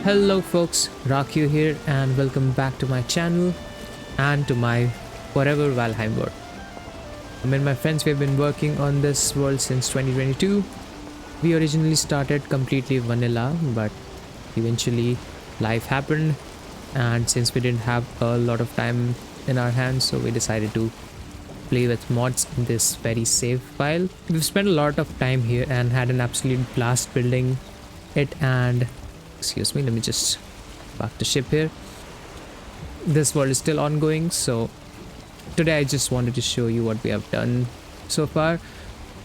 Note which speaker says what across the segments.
Speaker 1: Hello folks, Rah-Q here and welcome back to my channel and to my forever Valheim world. Me and my friends, we've been working on this world since 2022. We originally started completely vanilla, but eventually life happened, and since we didn't have a lot of time in our hands, so we decided to play with mods in this very safe file. We've spent a lot of time here and had an absolute blast building it, and excuse me, let me just park the ship here. This world is still ongoing, so today I just wanted to show you what we have done so far,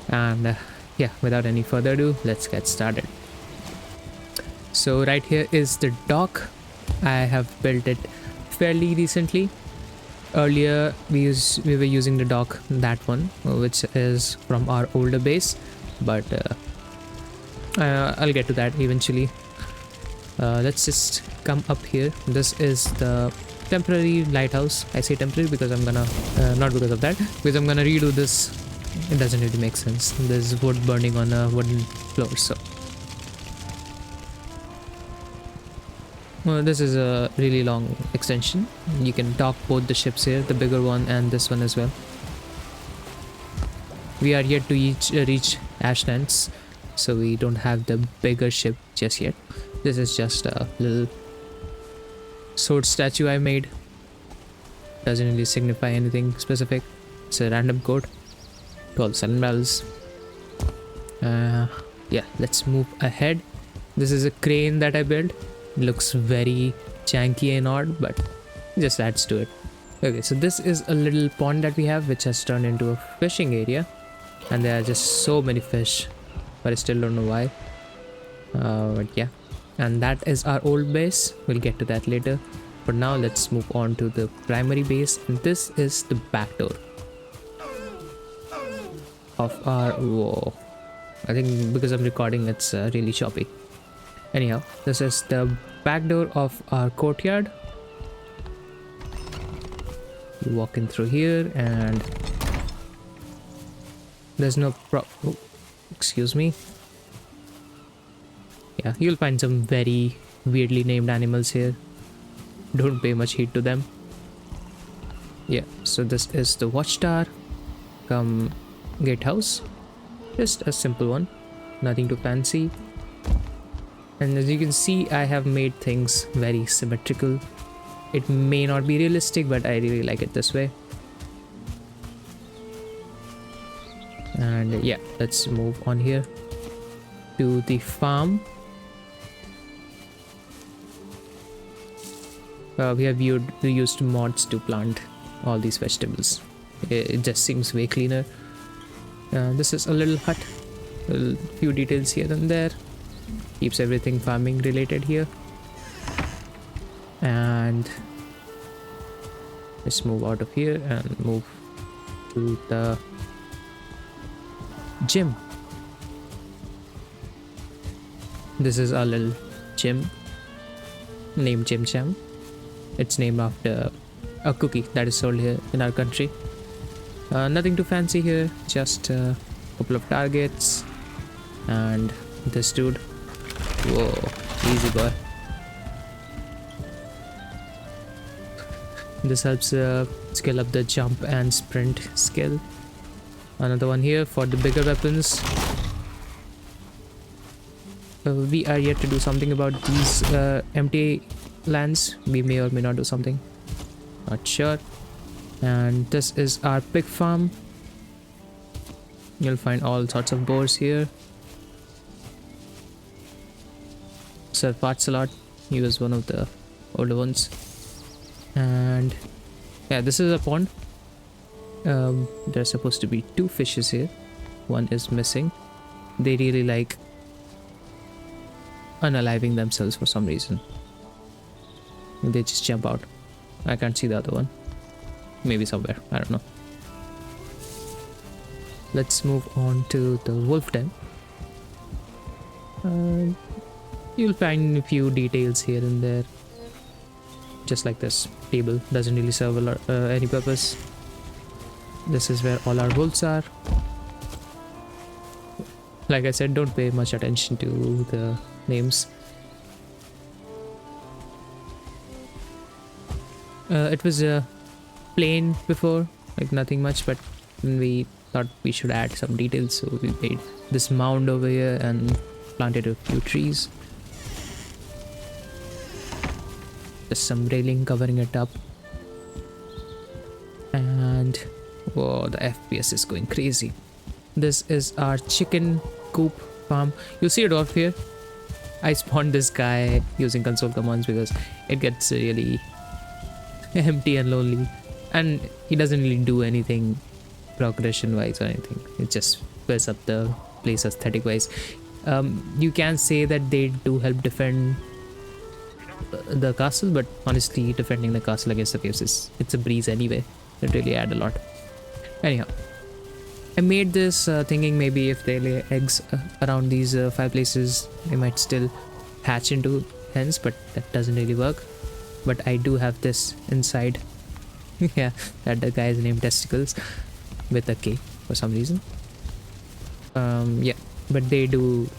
Speaker 1: and yeah, without any further ado, let's get started. So right here is the dock. I have built it fairly recently. Earlier we were using the dock, that one, which is from our older base, but I'll get to that eventually. Let's just come up here. This is the temporary lighthouse. I say temporary because I'm gonna not because of that, because I'm gonna redo this. It doesn't really make sense. There's wood burning on a wooden floor, so this is a really long extension. You can dock both the ships here, the bigger one and this one as well. We are yet to reach Ashlands, so we don't have the bigger ship just yet. This is just a little sword statue I made. Doesn't really signify anything specific. It's a random code. 12 7 barrels. Yeah, let's move ahead. This is a crane that I built. It looks very janky and odd, but it just adds to it. Okay, so this is a little pond that we have, which has turned into a fishing area, and there are just so many fish, but I still don't know why. But yeah, and that is our old base. We'll get to that later. For now, let's move on to the primary base, and this is the back door of our... Whoa, I think because I'm recording, it's really choppy. Anyhow, this is the back door of our courtyard. You walk in through here, and there's no oh, excuse me. Yeah, you'll find some very weirdly named animals here. Don't pay much heed to them. Yeah, so this is the watchtower come gatehouse. Just a simple one, nothing too fancy. And as you can see, I have made things very symmetrical. It may not be realistic, but I really like it this way. And yeah, let's move on here to the farm. We have used mods to plant all these vegetables. It just seems way cleaner. This is a little hut, a few details here and there. Keeps everything farming related here. And let's move out of here and move to the gym. This is our little gym named Jim Jam. It's named after a cookie that is sold here in our country. Nothing too fancy here, just a couple of targets and this dude. Whoa, easy boy. This helps scale up the jump and sprint skill. Another one here for the bigger weapons. We are yet to do something about these empty lands. We may or may not do something, not sure. And this is our pig farm. You'll find all sorts of boars here. Sir farts a lot. He was one of the older ones. And yeah, this is a pond. There's supposed to be 2 fishes here. One is missing. They really like unaliving themselves for some reason. They just jump out. I can't see the other one. Maybe somewhere, I don't know. Let's move on to the wolf den. You'll find a few details here and there. Just like this table, doesn't really serve any purpose. This is where all our wolves are. Like I said, don't pay much attention to the names. It was plain before, like nothing much, but then we thought we should add some details, so we made this mound over here and planted a few trees. There's some railing covering it up. And whoa, the FPS is going crazy. This is our chicken coop farm. You see it off here. I spawned this guy using console commands because it gets really empty and lonely, and he doesn't really do anything progression wise or anything. It just fills up the place aesthetic wise. You can say that they do help defend the castle, but honestly defending the castle against the waves is it's a breeze anyway. It really add a lot. Anyhow, I made this thinking maybe if they lay eggs around these 5 places, they might still hatch into hens, but that doesn't really work. But I do have this inside. Yeah, that the guy is named Testicles with a K for some reason. Yeah, but they do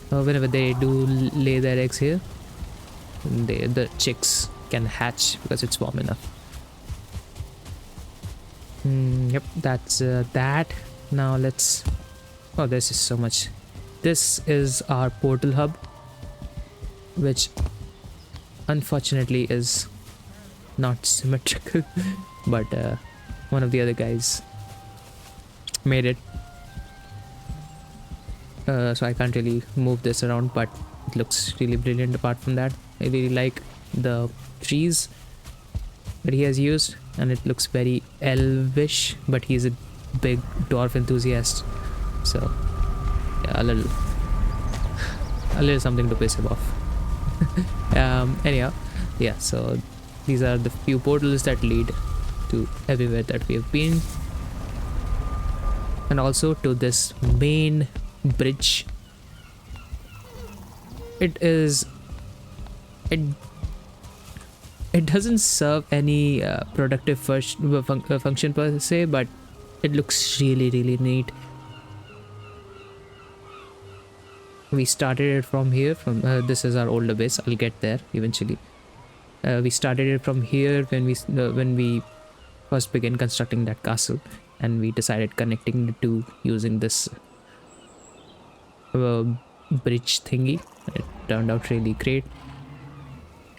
Speaker 1: whenever they do lay their eggs here, the chicks can hatch because it's warm enough. Yep, that's that. Now let's. Oh, this is so much. This is our portal hub, which unfortunately is not symmetrical, but one of the other guys made it. So I can't really move this around, but it looks really brilliant. Apart from that, I really like the trees that he has used, and it looks very elvish, but he's a big dwarf enthusiast, so yeah, a little something to piss him off. Anyhow, yeah, so these are the few portals that lead to everywhere that we have been, and also to this main bridge. It doesn't serve any productive function per se, but it looks really neat. We started it from here. This is our older base. I'll get there eventually. We started it from here when we first began constructing that castle, and we decided connecting the two using this bridge thingy. It turned out really great.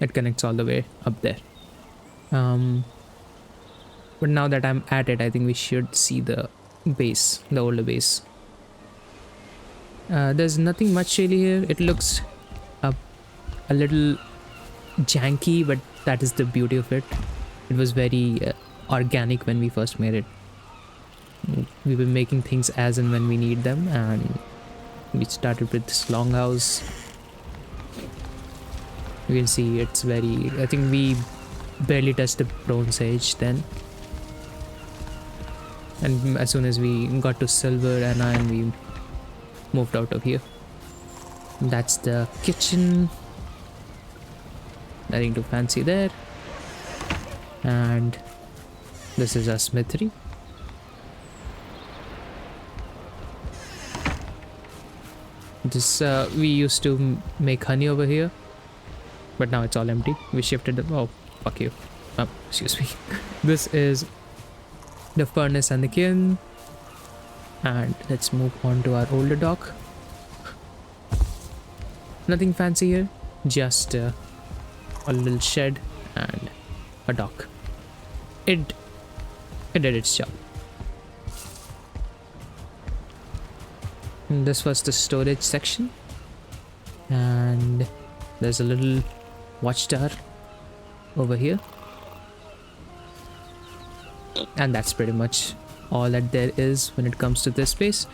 Speaker 1: It connects all the way up there. But now that I'm at it, I think we should see the base, the older base. There's nothing much really here. It looks a little janky, but that is the beauty of it. It was very organic when we first made it. We've been making things as and when we need them, and we started with this longhouse. You can see it's very, I think we barely touched the Bronze Age then, and as soon as we got to silver and iron, we moved out of here. That's the kitchen. Nothing too fancy there. And this is our smithery. This we used to make honey over here, but now it's all empty. We shifted the, oh fuck you, excuse me. This is the furnace and the kiln, and let's move on to our older dock. Nothing fancy here, just a little shed and a dock. It did its job. And this was the storage section, and there's a little watchtower over here, and that's pretty much all that there is when it comes to this space.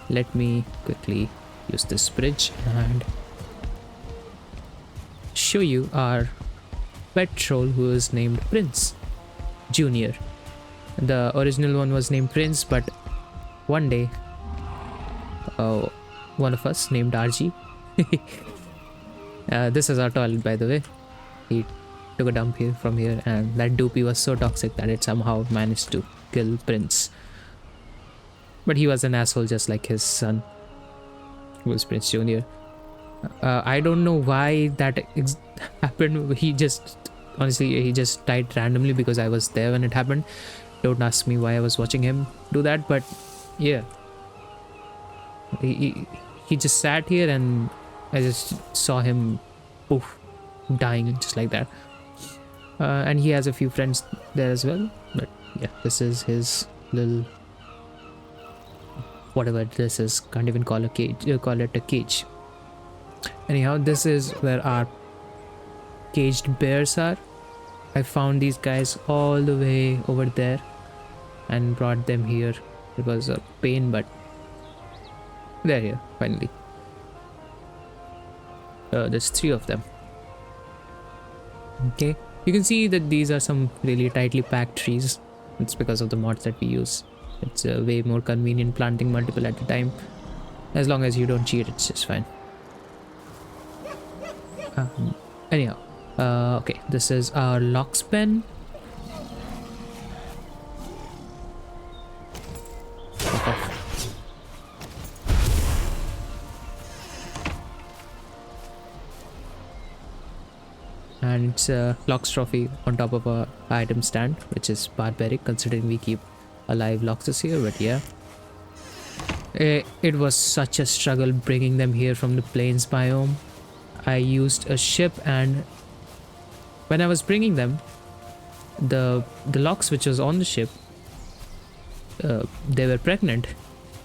Speaker 1: Let me quickly use this bridge and show you our pet troll, who is named Prince Junior. The original one was named Prince, but one day one of us named RG. This is our toilet, by the way. He took a dump here from here, and that doopy was so toxic that it somehow managed to kill Prince. But he was an asshole just like his son, who was Prince Junior. I don't know why that happened. He just honestly, he just died randomly because I was there when it happened. Don't ask me why I was watching him do that, but yeah, he just sat here and I just saw him poof dying just like that. And he has a few friends there as well, but yeah, this is his little whatever this is, can't even call a cage, call it a cage. Anyhow, this is where our caged bears are. I found these guys all the way over there and brought them here. It was a pain, but they're here finally. There's 3 of them. Okay, you can see that these are some really tightly packed trees. It's because of the mods that we use. It's way more convenient planting multiple at a time. As long as you don't cheat, it's just fine. Anyhow, okay, this is our lock's pen. Fuck off. And it's a Lox trophy on top of a item stand, which is barbaric considering we keep alive Loxes here, but yeah. It was such a struggle bringing them here from the plains biome. I used a ship, and when I was bringing them, the Lox which was on the ship, they were pregnant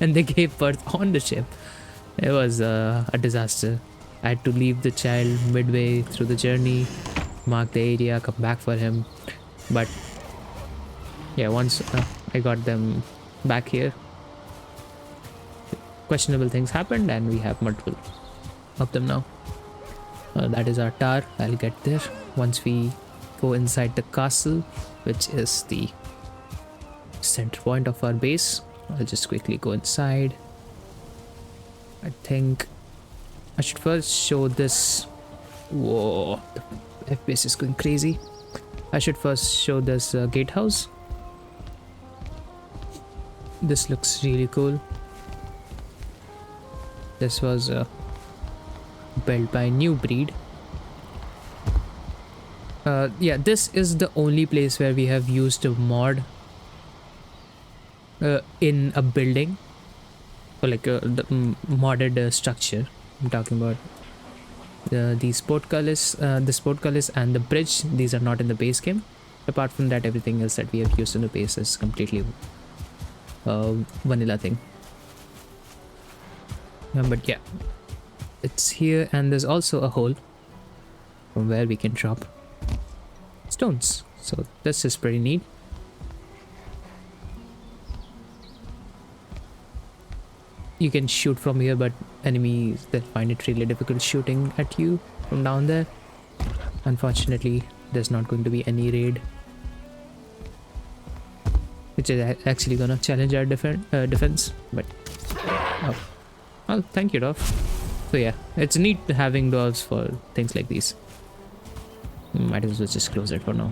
Speaker 1: and they gave birth on the ship. It was a disaster. I had to leave the child midway through the journey, mark the area, come back for him. But yeah, once I got them back here, questionable things happened and we have multiple of them now. That is our tower. I'll get there once we go inside the castle, which is the center point of our base. I'll just quickly go inside. I think I should first show this. Whoa, the FPS is going crazy. I should first show this gatehouse. This looks really cool. This was built by New Breed. Yeah, this is the only place where we have used a mod in a building, or like the modded structure. I'm talking about these portcullis, this portcullis and the bridge. These are not in the base game. Apart from that, everything else that we have used in the base is completely vanilla thing. But yeah, it's here, and there's also a hole from where we can drop stones. So this is pretty neat. You can shoot from here, but enemies that find it really difficult shooting at you from down there. Unfortunately, there's not going to be any raid, which is actually gonna challenge our defense. But oh, thank you, Dolph. So yeah, it's neat having dolls for things like these. Might as well just close it for now.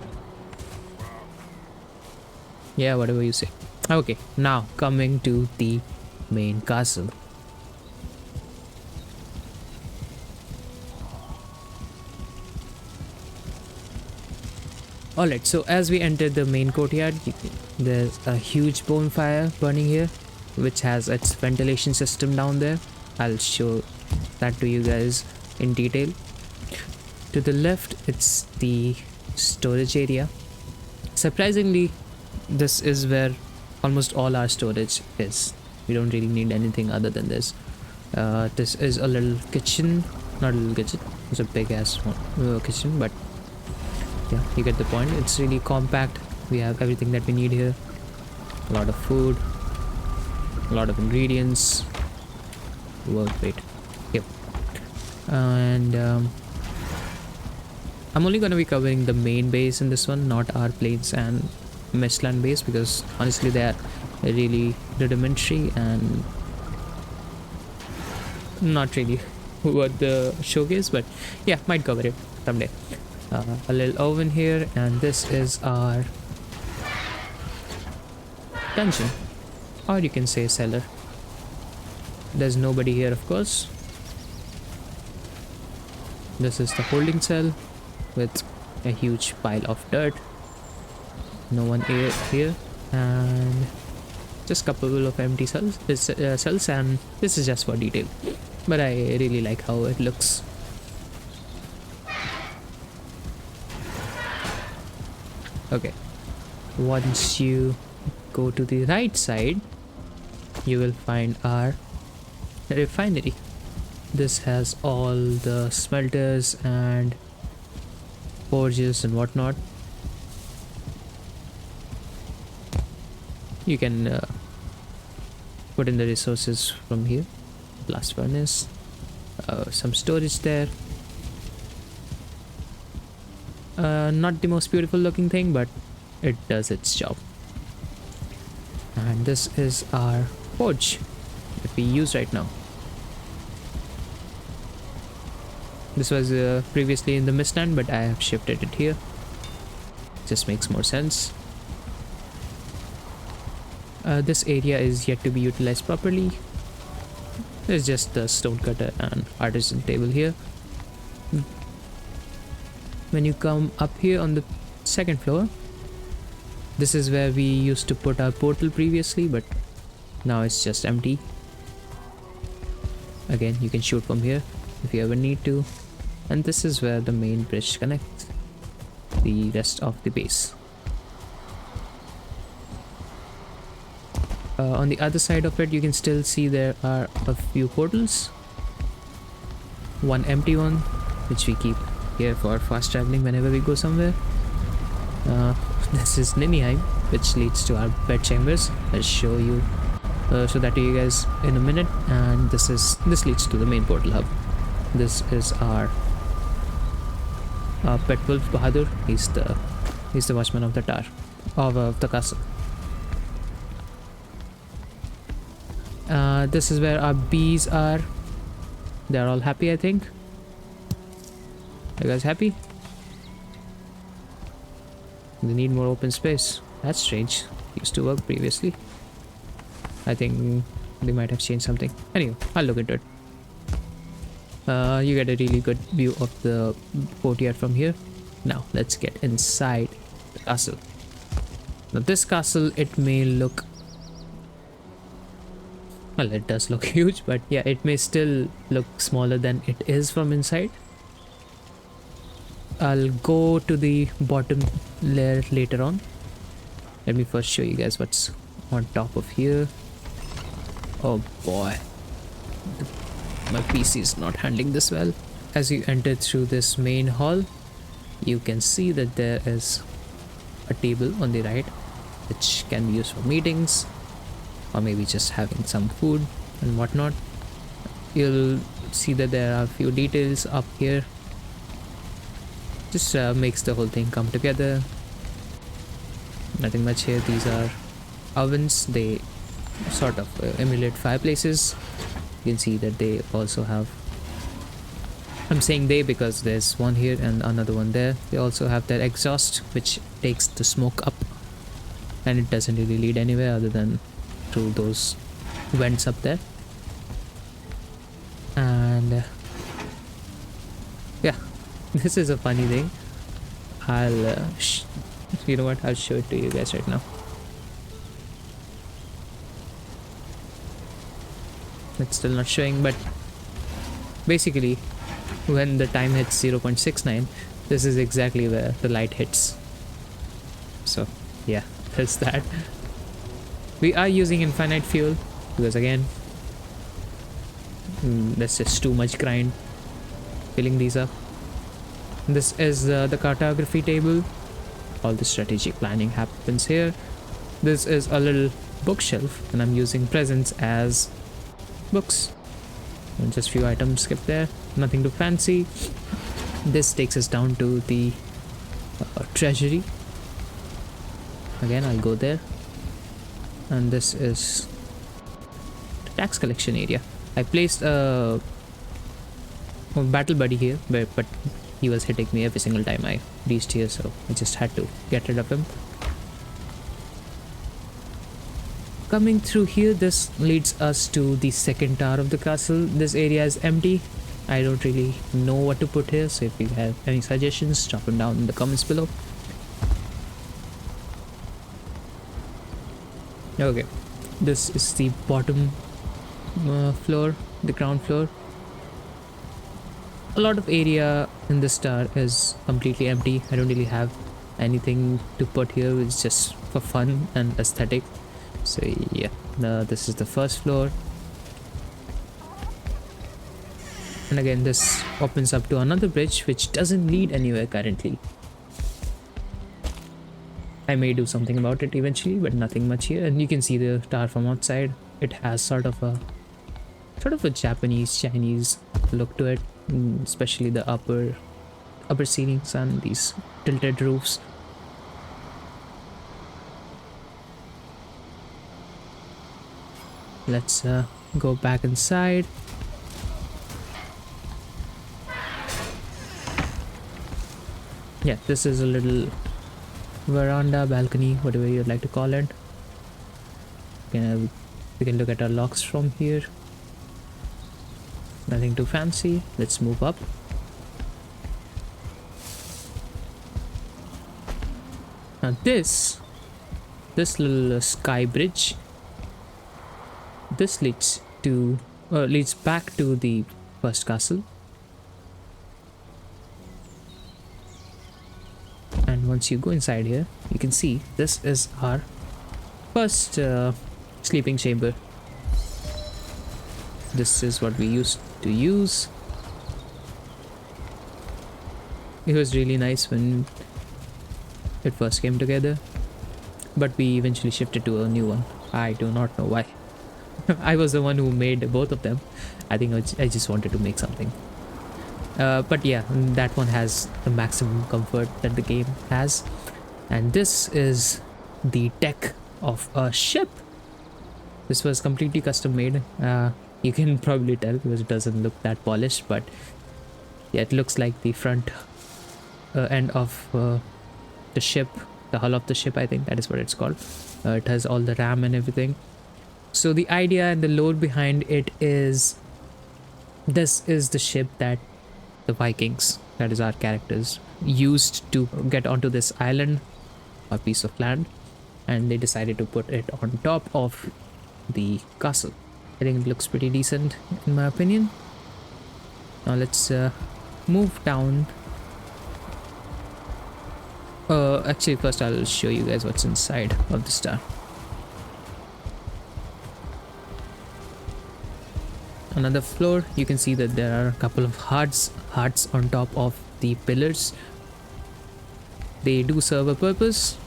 Speaker 1: Yeah, whatever you say. Okay, now coming to the main castle. Alright, so as we enter the main courtyard, there's a huge bonfire burning here, which has its ventilation system down there. I'll show that to you guys in detail. To the left, it's the storage area. Surprisingly, this is where almost all our storage is. We don't really need anything other than this. This is a little kitchen, not a little kitchen, it's a big ass kitchen, but yeah, you get the point. It's really compact. We have everything that we need here. A lot of food, a lot of ingredients. Wait, yep. And I'm only going to be covering the main base in this one, not our plains and Mistland base, because honestly they are really rudimentary and not really worth the showcase, but yeah, might cover it someday. A little oven here, and this is our dungeon, or you can say cellar. There's nobody here, of course. This is the holding cell with a huge pile of dirt. No one here, and just couple of empty cells, and this is just for detail, but I really like how it looks. Okay, once you go to the right side, you will find our refinery. This has all the smelters and forges and whatnot. You can put in the resources from here. Blast furnace, some storage there. Not the most beautiful looking thing, but it does its job. And this is our forge that we use right now. This was previously in the mist stand, but I have shifted it here. Just makes more sense. This area is yet to be utilized properly. There's just the stone cutter and artisan table here. When you come up here on the second floor, this is where we used to put our portal previously, but now it's just empty. Again, you can shoot from here if you ever need to. And this is where the main bridge connects the rest of the base. On the other side of it, you can still see there are a few portals. One empty one, which we keep here for fast traveling whenever we go somewhere. This is Niniheim, which leads to our bed chambers. I'll show that to you guys in a minute. And this leads to the main portal hub. This is our pet wolf Bahadur. He's the watchman of the tower of the castle. This is where our bees are. They're all happy, I think. Are you guys happy? They need more open space. That's strange. Used to work previously. I think they might have changed something. Anyway, I'll look into it. You get a really good view of the courtyard from here. Now let's get inside the castle. Now this castle, it may look, well, it does look huge, but yeah, it may still look smaller than it is from inside. I'll go to the bottom layer later on. Let me first show you guys what's on top of here. Oh boy, my PC is not handling this well. As you enter through this main hall, you can see that there is a table on the right, which can be used for meetings or maybe just having some food and whatnot. You'll see that there are a few details up here. Just makes the whole thing come together. Nothing much here. These are ovens. They sort of emulate fireplaces. You can see that they also have, I'm saying they because there's one here and another one there. They also have their exhaust, which takes the smoke up, and it doesn't really lead anywhere other than through those vents up there. And yeah, this is a funny thing. I'll you know what, I'll show it to you guys right now. It's still not showing, but basically when the time hits 0.69, this is exactly where the light hits. So yeah, there's that. We are using infinite fuel because again, that's just too much grind filling these up. This is the cartography table. All the strategic planning happens here. This is a little bookshelf, and I'm using presents as books. And just few items skipped there. Nothing too fancy. This takes us down to the treasury. Again, I'll go there. And this is the tax collection area. I placed a battle buddy here, but he was hitting me every single time I reached here, so I just had to get rid of him. Coming through here, this leads us to the second tower of the castle. This area is empty. I don't really know what to put here, so if you have any suggestions, drop them down in the comments below. Okay, this is the bottom floor, the ground floor. A lot of area in this tower is completely empty. I don't really have anything to put here. It's just for fun and aesthetic. So yeah, this is the first floor. And again, this opens up to another bridge which doesn't lead anywhere currently. I may do something about it eventually, but nothing much here. And you can see the tower from outside. It has sort of a Japanese Chinese look to it, especially the upper ceilings and these tilted roofs. Let's go back inside. Yeah, this is a little veranda, balcony, whatever you'd like to call it. We can look at our locks from here. Nothing too fancy. Let's move up. Now this little sky bridge, this leads back to the first castle. And once you go inside here, you can see this is our first sleeping chamber. This is what we used to use. It was really nice when it first came together, but we eventually shifted to a new one. I do not know why. I was the one who made both of them. I think I just wanted to make something. But yeah, that one has the maximum comfort that the game has. And this is the deck of a ship. This was completely custom made. You can probably tell because it doesn't look that polished, but yeah, it looks like the front end of the ship, the hull of the ship. I think that is what it's called. It has all the RAM and everything. So the idea and the lore behind it is, this is the ship that the Vikings, that is our characters, used to get onto this island, a piece of land, and they decided to put it on top of the castle. I think it looks pretty decent in my opinion. Now let's move down. Actually first I'll show you guys what's inside of the star. Another floor, you can see that there are a couple of hearts on top of the pillars. They do serve a purpose.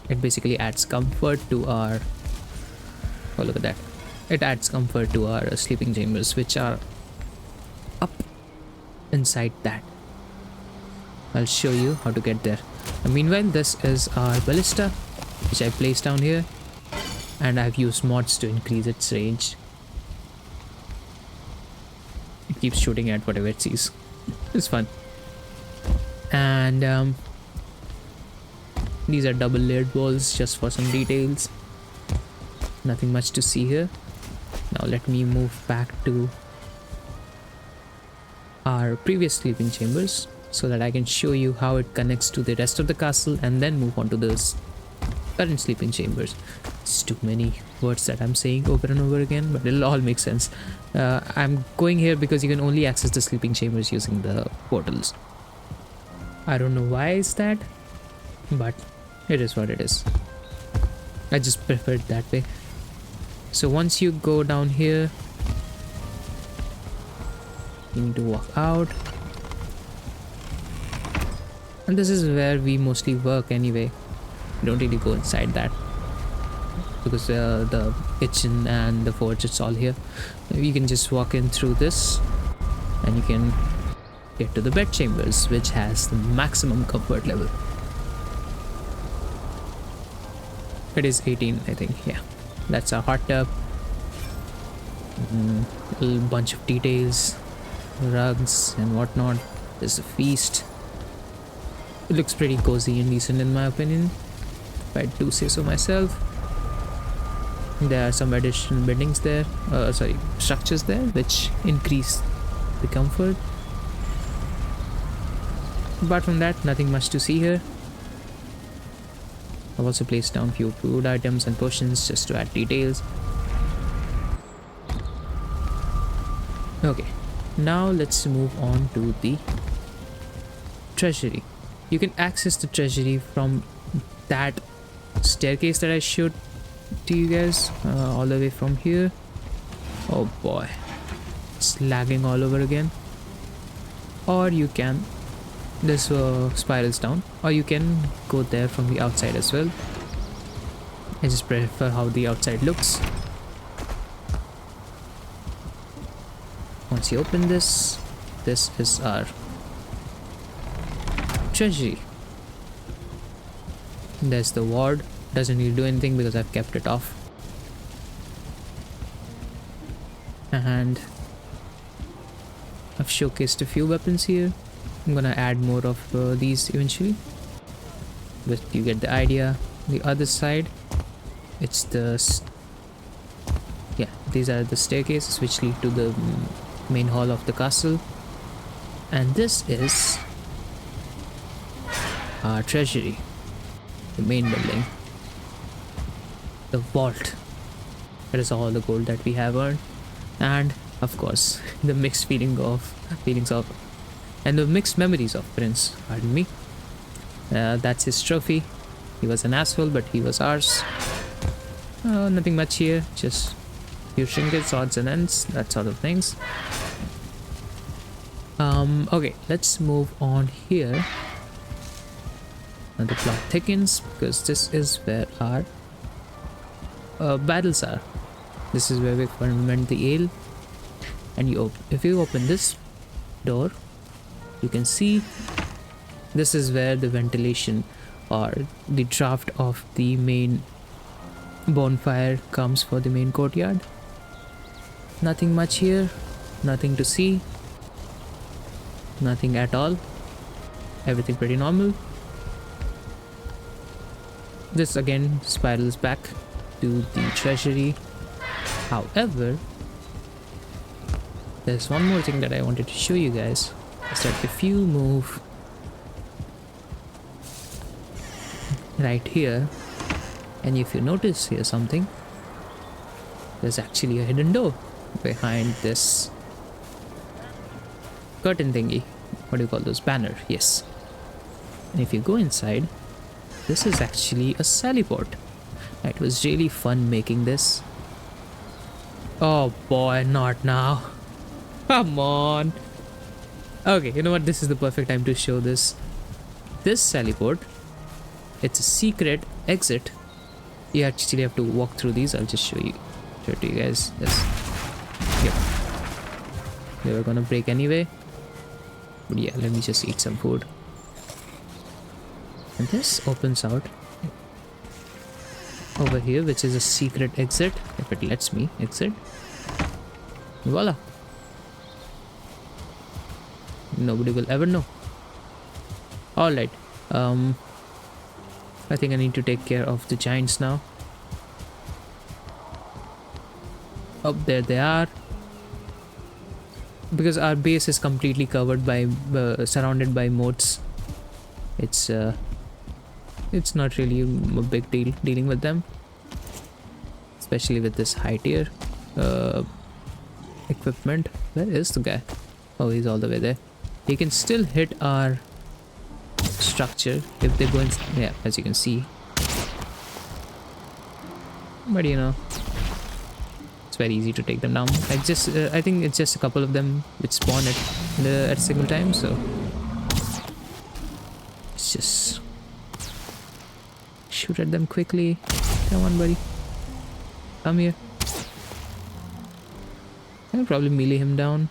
Speaker 1: It basically adds comfort to our, oh look at that, it adds comfort to our sleeping chambers, which are up inside that. I'll show you how to get there. And meanwhile, this is our ballista, which I placed down here, and I've used mods to increase its range. It keeps shooting at whatever it sees. It's fun. And these are double layered walls just for some details. Nothing much to see here. Now let me move back to our previous sleeping chambers so that I can show you how it connects to the rest of the castle, and then move on to those current sleeping chambers. It's too many words that I'm saying over and over again, but it'll all make sense. I'm going here because you can only access the sleeping chambers using the portals. I don't know why it's that, but it is what it is. I just prefer it that way. So once you go down here, you need to walk out, and this is where we mostly work anyway. We don't really go inside that because the kitchen and the forge, it's all here. You can just walk in through this and you can get to the bed chambers, which has the maximum comfort level. It is 18, I think. Yeah, that's our hot tub. A little bunch of details, rugs and whatnot. There's a feast. It looks pretty cozy and decent in my opinion, if I do say so myself. There are some additional buildings there, structures there, which increase the comfort. Apart from that, nothing much to see here. I've also placed down few food items and potions just to add details. Okay, now let's move on to the treasury. You can access the treasury from that staircase that I showed to you guys, all the way from here. Oh boy, it's lagging all over again. Or you can, this spirals down, or you can go there from the outside as well. I just prefer how the outside looks. Once you open this, this is our treasury. There's the ward. Doesn't need to do anything because I've kept it off. And I've showcased a few weapons here. I'm gonna add more of these eventually, but you get the idea. The other side, it's these are the staircases which lead to the main hall of the castle, and this is our treasury, the main building, the vault. That is all the gold that we have earned, and of course the mixed memories of Prince. Pardon me. That's his trophy. He was an asshole, but he was ours. Nothing much here, just few trinkets, odds and ends, that sort of things. Okay, let's move on here. And the plot thickens because this is where our battles are. This is where we ferment the ale, and if you open this door, you can see this is where the ventilation or the draft of the main bonfire comes for the main courtyard. Nothing much here, nothing to see, nothing at all, everything pretty normal. This again spirals back to the treasury. However, there's one more thing that I wanted to show you guys, is that if you move right here, and if you notice here something, there's actually a hidden door behind this curtain thingy. What do you call those? Banner, yes. And if you go inside, this is actually a sally port. It was really fun making this. Oh boy, not now. Come on. Okay, you know what? This is the perfect time to show this. This sally port, it's a secret exit. You actually have to walk through these. I'll just show it to you guys. Yes. Yep. They were gonna break anyway. But yeah, let me just eat some food. And this opens out over here, which is a secret exit, if it lets me exit. Voila. Nobody will ever know. Alright. I think I need to take care of the giants now. Oh, there they are. Because our base is completely covered by, surrounded by moats. It's not really a big deal dealing with them, especially with this high tier equipment. Where is the guy? Oh, he's all the way there. He can still hit our structure if they go in. Yeah, as you can see. But you know, it's very easy to take them down. I think it's just a couple of them which spawn at a single time, so it's just shoot at them quickly. Come on, buddy. Come here. I'll probably melee him down,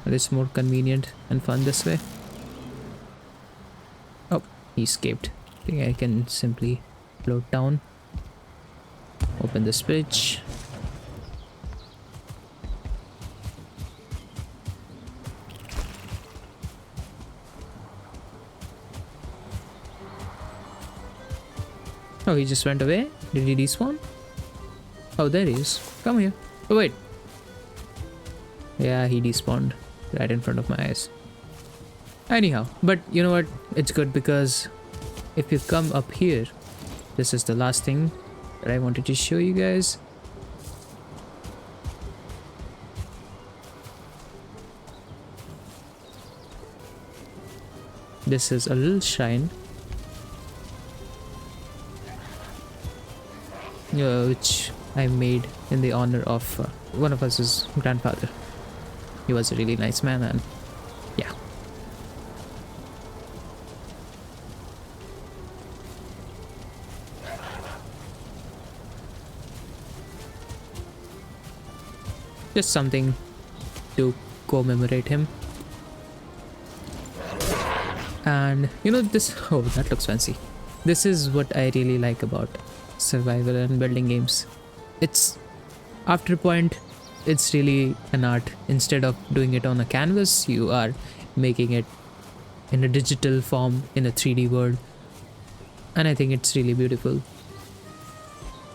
Speaker 1: but it's more convenient and fun this way. Oh, he escaped. I think I can simply float down. Open this bridge. Oh, he just went away? Did he despawn? Oh, there he is. Come here. Oh, wait. Yeah, he despawned right in front of my eyes. Anyhow, but you know what? It's good because if you come up here, this is the last thing that I wanted to show you guys. This is a little shrine, which I made in the honor of one of us' grandfather. He was a really nice man, and yeah. Just something to commemorate him. And you know this, oh, that looks fancy. This is what I really like about survival and building games. It's, after a point, it's really an art. Instead of doing it on a canvas, you are making it in a digital form in a 3D world. And I think it's really beautiful.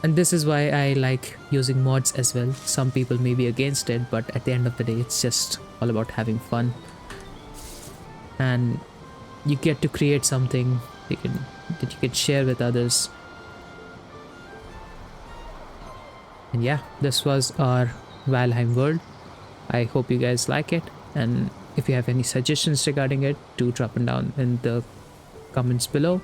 Speaker 1: And this is why I like using mods as well. Some people may be against it, but at the end of the day, it's just all about having fun. And you get to create something that you can share with others. And yeah, this was our Valheim world. I hope you guys like it, and if you have any suggestions regarding it, do drop them down in the comments below.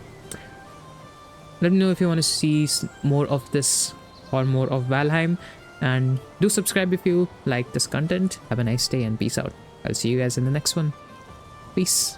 Speaker 1: Let me know if you want to see more of this or more of Valheim, and do subscribe if you like this content. Have a nice day and peace out. I'll see you guys in the next one. Peace.